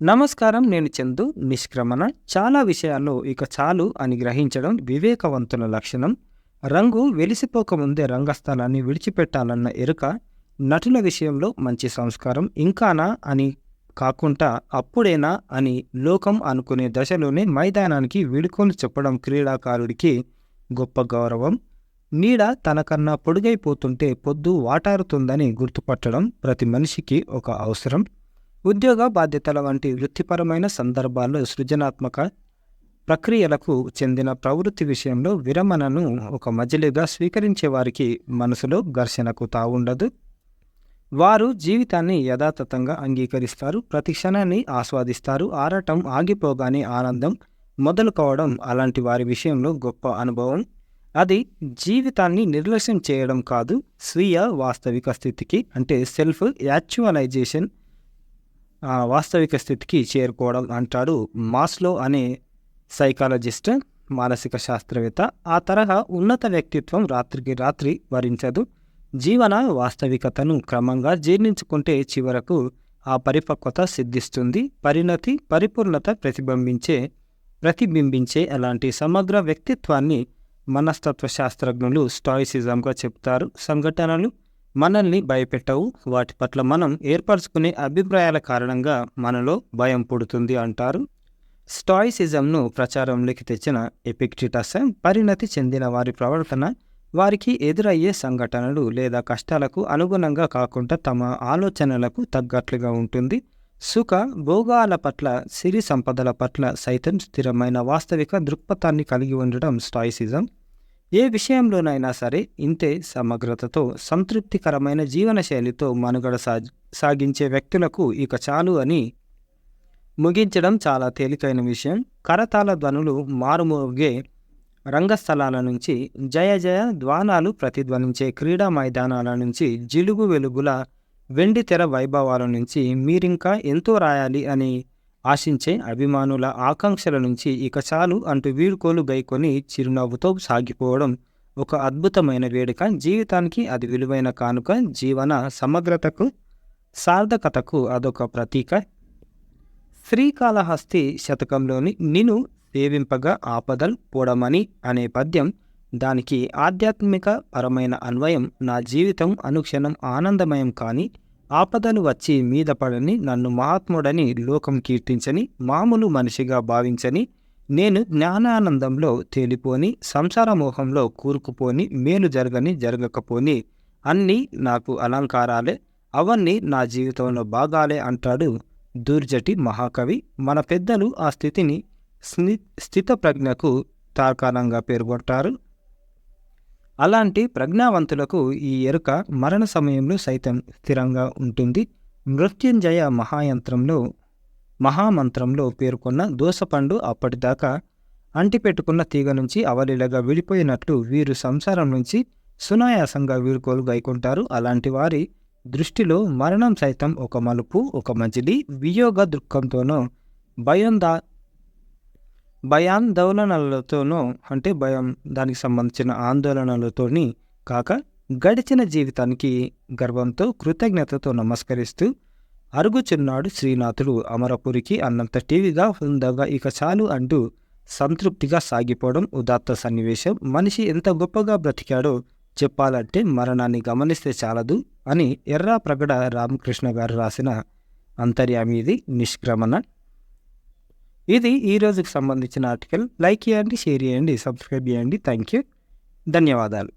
నమస్కారం. నేను చందు. నిష్క్రమణ చాలా విషయాల్లో ఇక చాలు అని గ్రహించడం వివేకవంతుల లక్షణం. రంగు వెలిసిపోకముందే రంగస్థలాన్ని విడిచిపెట్టాలన్న ఎరుక, నటుల విషయంలో మంచి సంస్కారం, ఇంకానా అని కాకుండా అప్పుడేనా అని లోకం అనుకునే దశలోనే మైదానానికి వీడుకోలు చెప్పడం క్రీడాకారుడికి గొప్ప గౌరవం. నీడ తనకన్నా పొడుగైపోతుంటే పొద్దు వాటారుతుందని గుర్తుపట్టడం ప్రతి మనిషికి ఒక అవసరం. ఉద్యోగ బాధ్యతల వంటి వృత్తిపరమైన సందర్భాల్లో సృజనాత్మక ప్రక్రియలకు చెందిన ప్రవృత్తి విషయంలో విరమణను ఒక మజిలీగా స్వీకరించే వారికి మనసులో ఘర్షణకు తావుండదు. వారు జీవితాన్ని యథాతథంగా అంగీకరిస్తారు, ప్రతి క్షణాన్ని ఆస్వాదిస్తారు. ఆరాటం ఆగిపోగానే ఆనందం మొదలు కావడం అలాంటి వారి విషయంలో గొప్ప అనుభవం. అది జీవితాన్ని నిర్లక్ష్యం చేయడం కాదు, స్వీయ వాస్తవిక స్థితికి అంటే సెల్ఫ్ యాక్చువలైజేషన్ వాస్తవిక స్థితికి చేరుకోవడం అంటాడు మాస్లో అనే సైకాలజిస్ట్, మానసిక శాస్త్రవేత్త. ఆ తరహా ఉన్నత వ్యక్తిత్వం రాత్రికి రాత్రి వరించదు. జీవన వాస్తవికతను క్రమంగా జీర్ణించుకుంటే చివరకు ఆ పరిపక్వత సిద్ధిస్తుంది. పరిణతి పరిపూర్ణత ప్రతిబింబించే అలాంటి సమగ్ర వ్యక్తిత్వాన్ని మనస్తత్వ శాస్త్రజ్ఞులు స్టాయిసిజంగా చెప్తారు. సంఘటనలు మనల్ని భయపెట్టవు, వాటి పట్ల మనం ఏర్పరచుకునే అభిప్రాయాల కారణంగా మనలో భయం పుడుతుంది అంటారు. స్టాయిసిజంను ప్రచారంలోకి తెచ్చిన ఎపిక్టిటస్ పరిణతి చెందిన వారి ప్రవర్తన వారికి ఎదురయ్యే సంఘటనలు లేదా కష్టాలకు అనుగుణంగా కాకుండా తమ ఆలోచనలకు తగ్గట్లుగా ఉంటుంది. సుఖ భోగాల పట్ల, సిరి సంపదల పట్ల సైతం స్థిరమైన వాస్తవిక దృక్పథాన్ని కలిగి ఉండడం స్టాయిసిజం. ఏ విషయంలోనైనా సరే ఇంతే సమగ్రతతో సంతృప్తికరమైన జీవనశైలితో మనుగడ సాగించే వ్యక్తులకు ఇక చాలు అని ముగించడం చాలా తేలికైన విషయం. కరతాళ ధ్వనులు మారుమోగే రంగస్థలాల నుంచి, జయ జయ ధ్వానాలు ప్రతిధ్వనించే క్రీడా మైదానాల నుంచి, జిలుగు వెలుగుల వెండితెర వైభవాల నుంచి, మీరింకా ఎంతో రాయాలి అని ఆశించే అభిమానుల ఆకాంక్షల నుంచి ఇక చాలు అంటూ వీడుకోలు గైకొని చిరునవ్వుతో సాగిపోవడం ఒక అద్భుతమైన వేడుక. జీవితానికి అది విలువైన కానుక. జీవన సమగ్రతకు, సార్థకతకు అదొక ప్రతీక. శ్రీకాళహస్తి శతకంలోని నిను సేవింపగా ఆపదల్ పోడమని అనే పద్యం దానికి ఆధ్యాత్మిక పరమైన అన్వయం. నా జీవితం అనుక్షణం ఆనందమయం కానీ ఆపదలు వచ్చి మీద పడని, నన్ను మహాత్ముడని లోకం కీర్తించని, మామూలు మనిషిగా భావించని, నేను జ్ఞానానందంలో తేలిపోని, సంసార మోహంలో కూరుకుపోని, మేలు జరగకపోని, అన్నీ నాకు అలంకారాలే, అవన్నీ నా జీవితంలో భాగాలే అంటాడు దూర్జటి మహాకవి. మన పెద్దలు ఆ స్థితిని స్థితప్రజ్ఞకు తార్కాణంగా పేర్కొంటారు. అలాంటి ప్రజ్ఞావంతులకు ఈ ఎరుక మరణ సమయంలో సైతం స్థిరంగా ఉంటుంది. మృత్యుంజయ మహామంత్రంలో పేర్కొన్న దోసపండు అప్పటిదాకా అంటిపెట్టుకున్న తీగ నుంచి అవలీలగా విడిపోయినట్లు వీరు సంసారం నుంచి సునాయాసంగా వీడుకోలు గైకుంటారు. అలాంటి వారి దృష్టిలో మరణం సైతం ఒక మలుపు, ఒక మజిలీ. వియోగ దుఃఖంతోనో భయాందోళనలతోనో అంటే దానికి సంబంధించిన ఆందోళనలతోని కాక గడిచిన జీవితానికి గర్వంతో కృతజ్ఞతతో నమస్కరిస్తూ అరుగుచున్నాడు శ్రీనాథుడు అమరపురికి అన్నంత టీవీగా ఉందగా ఇక చాలు అంటూ సంతృప్తిగా సాగిపోవడం ఉదాత్త సన్నివేశం. మనిషి ఎంత గొప్పగా బ్రతికాడో చెప్పాలంటే మరణాన్ని గమనిస్తే చాలదు అని ఎర్రాప్రగడ రామకృష్ణ గారు రాసిన అంతర్యామి ఇది నిష్క్రమణ. ఇది ఈ రోజుకి సంబంధించిన ఆర్టికల్. లైక్ చేయండి, షేర్ చేయండి, సబ్స్క్రైబ్ చేయండి. థ్యాంక్ యూ, ధన్యవాదాలు.